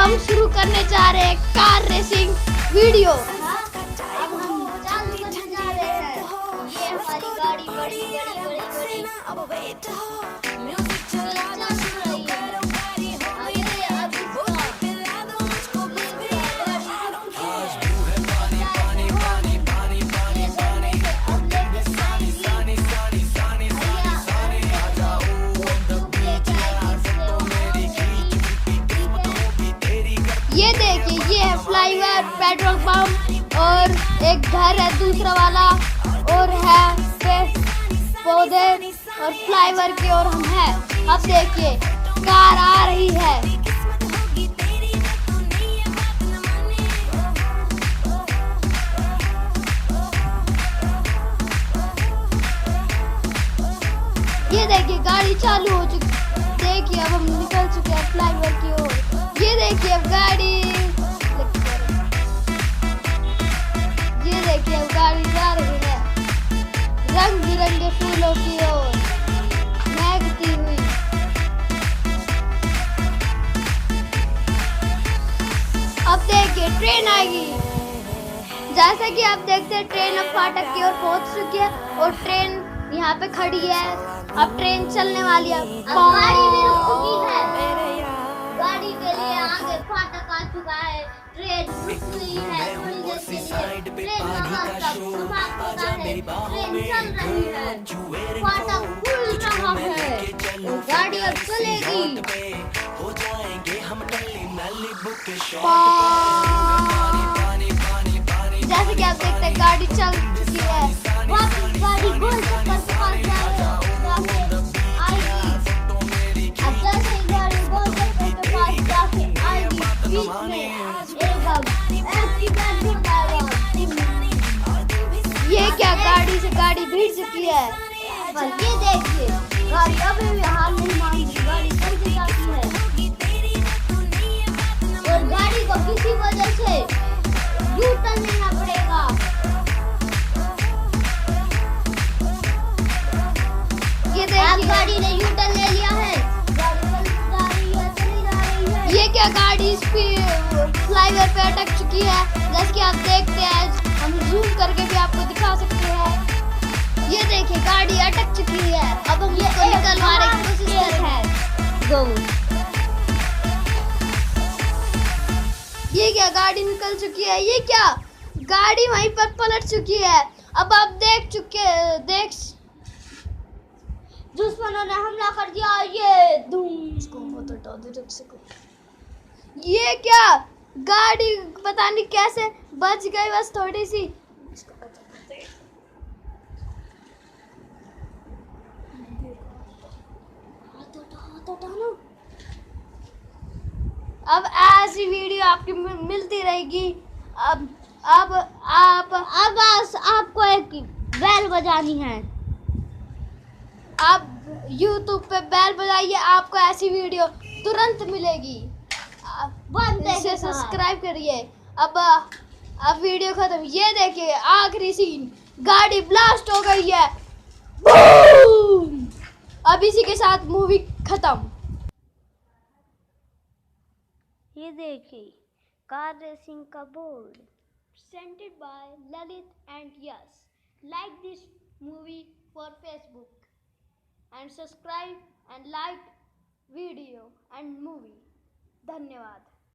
हम शुरू करने जा रहे हैं कार रेसिंग वीडियो। अब हम चालू करने जा रहे हैं। ये हमारी गाड़ी बड़ी ये देखिए, ये है फ्लाईओवर, पेट्रोल पंप और एक घर है दूसरा वाला, और है पौधे और फ्लाईओवर की ओर हम हैं। अब देखिए कार आ रही है। ये देखिए गाड़ी चालू हो चुकी। देखिए अब हम निकल चुके हैं फ्लाईओवर की ओर। ये देखिए अब गाड़ी, ये देखिए अब गाड़ी जा रही है रंग बिरंगे फूलों की ओर महकती हुई। अब देखिए ट्रेन आएगी। जैसा कि आप देखते हैं ट्रेन अब फाटक की ओर पहुंच चुकी है और ट्रेन यहाँ पे खड़ी है। अब ट्रेन चलने वाली है। गाड़ी भी रुक चुकी है। गाड़ी के लिए आगे फाटक आ चुका है। ट्रेन रुक गई है थोड़ी देर के लिए। ट्रेन का मतलब समाप्त होता है। ट्रेन चल रही है, फाटक खुल रहा है और गाड़ी अब चलेगी। जैसे कि आप देखते हैं गाड़ी चल चुकी है। वापस गाड़ी गोल चक्कर के पास आएगी। अब जैसे ही गाड़ी गोल चक्कर के पास जाके आएगी, बीच में एकदम एक्सीडेंट हो जाएगा। ये क्या, गाड़ी से गाड़ी भिड़ चुकी है। पर ये देखिए, गाड़ी अभी भी हाल नहीं मानती, गाड़ी चलती जाती है और गाड़ी को किसी वजह से यू टर्न लेना पड़ेगा। ये अब देखिए गाड़ी ने यू टर्न ले लिया है। गाड़ी चली जा रही है। ये क्या, गाड़ी फ्लाईओवर पे अटक चुकी है। जैसे कि आप देखते हैं, हम जूम करके भी आपको दिखा सकते हैं। ये देखिए गाड़ी अटक चुकी है। अब हम इसको निकलवाने की कोशिश कर रहे हैं। गो। ये क्या, गाड़ी निकल चुकी है। ये क्या, गाड़ी वहीं पर पलट चुकी है। अब आप देख दुश्मनों ने हमला कर दिया। ये धूम। इसको बहुत हटा दे, रुक सको। ये क्या, गाड़ी पता नहीं कैसे बच गई, बस थोड़ी सी। अब ऐसी वीडियो आपकी मिलती रहेगी। अब बस आपको एक बेल बजानी है। आप YouTube पे बेल बजाइए, आपको ऐसी वीडियो तुरंत मिलेगी। इसे सब्सक्राइब करिए। अब वीडियो खत्म। ये देखिए आखिरी सीन, गाड़ी ब्लास्ट हो गई है। बूम! अब इसी के साथ मूवी खत्म। ये देखिए कार रेसिंग का board. Presented by Lalit and Yash. Like this movie for Facebook and subscribe and like video and movie. धन्यवाद।